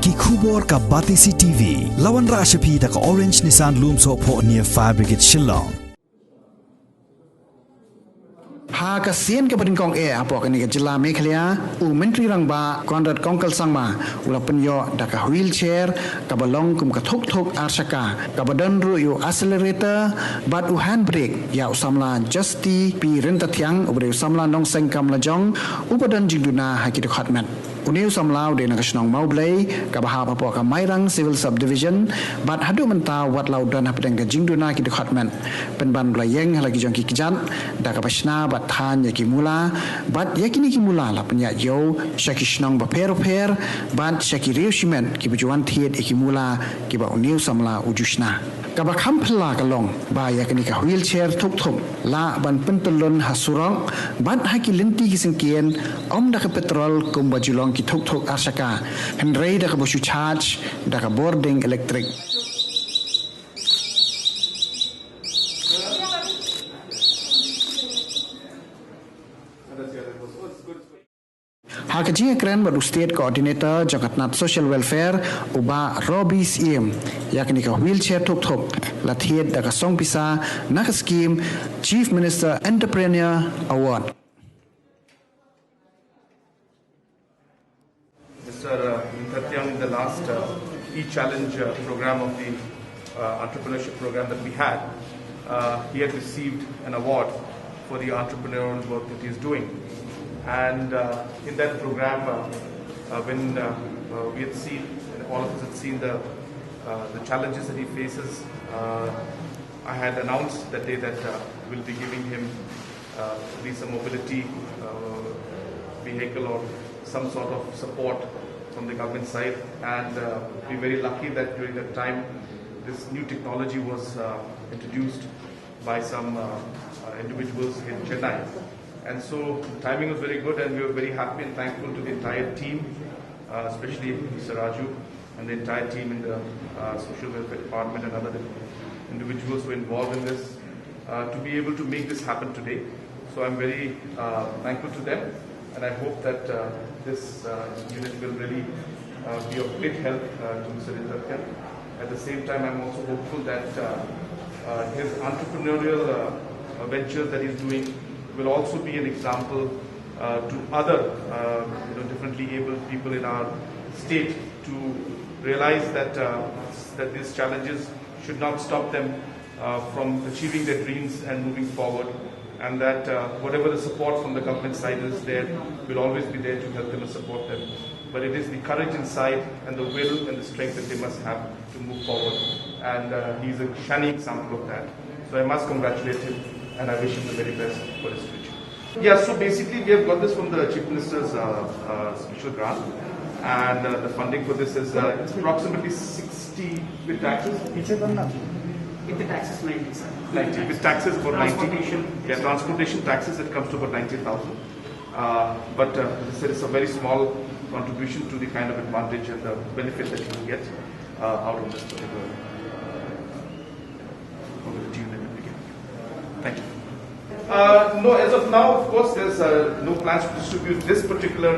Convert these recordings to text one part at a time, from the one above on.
ki khubor ka Batisi TV lawan ra shapi da ka Orange Nissan Loom so pho near Fire Brigade Shillong ha ka sien ka badin kong apo ka ni ka jila Meghalaya menteri rangba Conrad Kongkal sangma ula penyo da ka wheelchair ka balong kum ka thok arsaka ka badan ru yu accelerator bat u handbrake ya usamla justi pi renta thiang ubre usamla nong seng kam la jong upadan jingduna hakit khatman Uniu samlau de nakasnong maublay kabaha papo ka Mairang Civil Subdivision bat hadu menta wat laudan hapdeng ka jingduna ki department penban blayeng lagi jong ki kijan da ka pasna bat than ya ki mula bat yakini ki mula la penya yo shakishnong ba per bat shakiriu shimen ki bujuan thiet ki mula ki ba uniu samla ujushna kaba khampla kalong ba yakini ka wheelchair thuk la ban pentulun hasurong bat hakilenti ki singkien om da ka petrol kum bajulong ki thuk arsaka henrei da ka bosu charge da ka boarding electric Hakaji keren badu state coordinator Jagatnath social welfare uba Robbie Siem yakni ka wheelchair thuk la thiet da ka song pisa na ka scheme chief minister entrepreneur award Mr. Tatyang, in the last e-challenge program of the entrepreneurship program that we had, he had received an award for the entrepreneurial work that he is doing. And in that program, when we had seen, all of us had seen the challenges that he faces, I had announced that day that we'll be giving him at least a mobility vehicle or some sort of support from the government side, and we're very lucky that during that time this new technology was introduced by some individuals in Chennai. And so the timing was very good, and we were very happy and thankful to the entire team, especially Mr. Raju and the entire team in the social welfare department and other individuals who were involved in this, to be able to make this happen today. So I'm very thankful to them, and I hope that this unit will really be of great help to Mr. Tatyang. At the same time, I'm also hopeful that his entrepreneurial ventures that he's doing will also be an example to other differently abled people in our state to realize that that these challenges should not stop them from achieving their dreams and moving forward, and that whatever the support from the government side is there will always be there to help them and support them. But it is the courage inside and the will and the strength that they must have to move forward, and he's a shining example of that. So I must congratulate him, and I wish him the very best for his future. Yeah, so basically we have got this from the Chief Minister's special grant, and the funding for this is approximately 60 with taxes. With the taxes, 90, sir. 90 with taxes about 90. Yeah, transportation taxes it comes to about 90,000. But as I said, it's a very small contribution to the kind of advantage and the benefit that you will get out of this particular mobility unit. Thank you. No, as of now, of course, there's no plans to distribute this particular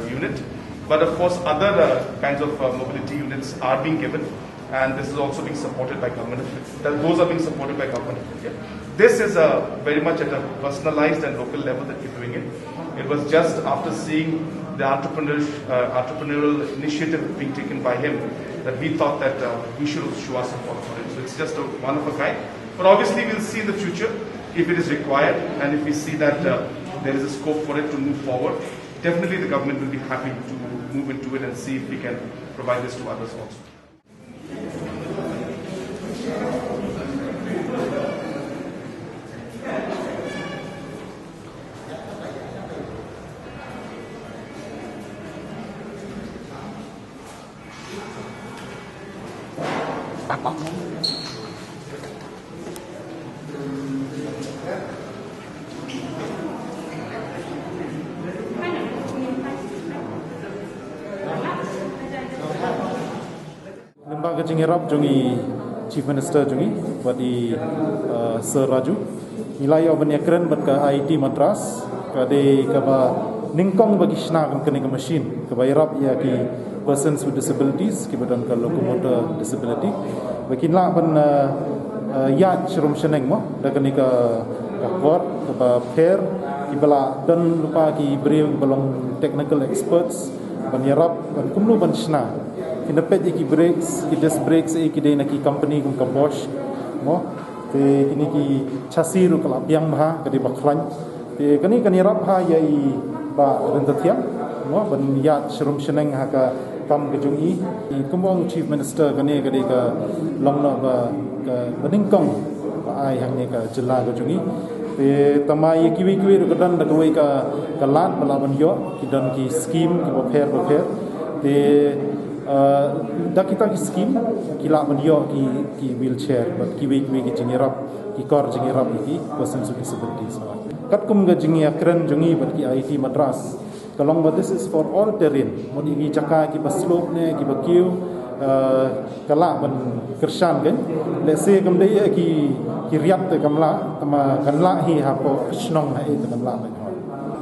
unit, but of course, other kinds of mobility units are being given, and this is also being supported by government. Those are being supported by government. Yeah. This is very much at a personalized and local level that we're doing it. It was just after seeing the entrepreneurial initiative being taken by him that we thought that we should show our support for it. So it's just one of a kind. But obviously, we'll see in the future if it is required, and if we see that there is a scope for it to move forward. Definitely, the government will be happy to move into it and see if we can provide this to others also. Lembaga Jengerap jungi Chief Minister jungi badi Sir Raju nilai obannya keren bat ke IT Madras ke de ke ba ningkong bagi shna kan kene ke mesin ke ba irap ya ki persons with disabilities kibadan ka locomotor disability bakinla ban ya chrum sheneng mo dakan ka kor ka pair kibala dan lupa ki brio balong technical experts ban yarap ban kumnu ban shna kinapet ki brakes ki disc brakes ki de na ki company kum ka Bosch mo te kini ki chassis ru kala piang bha ka di baklan te kani yarap ha yai ba rentathiam mo ban ya shrum sheneng ha ka kam ke jungi kumong chief minister kani ka de ka longna ba ka baningkong ba ai hang ne ka jilla ka jungi te tamai kiwi ru kadan da koi ka lat bala ban yo ki dan ki scheme ki ba pher te da kita ki scheme ki la ban yo ki wheelchair but kiwi ki jingirap ki kor jingirap ki persons with disabilities kat kum ga jingi akran jungi bat ki IT Madras kalong but this is for all terrain mod igi jaka ki ba slope ne ki ba kiu kala ban kershan kan let's say kam dei ki riap te kamla tama kanla hi ha po snong ha e te kamla ban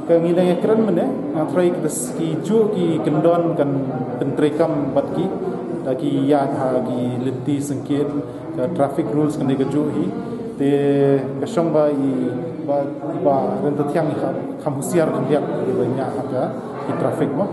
ka ngi le kren mene ngatrai ki ju ki kendon kan pentrekam bat ki da ki ya ha ki linti sengket ka traffic rules kan de ju hi te ka shong ba ba renta thiang kham husiar kan dia banyak ha ka ki traffic mo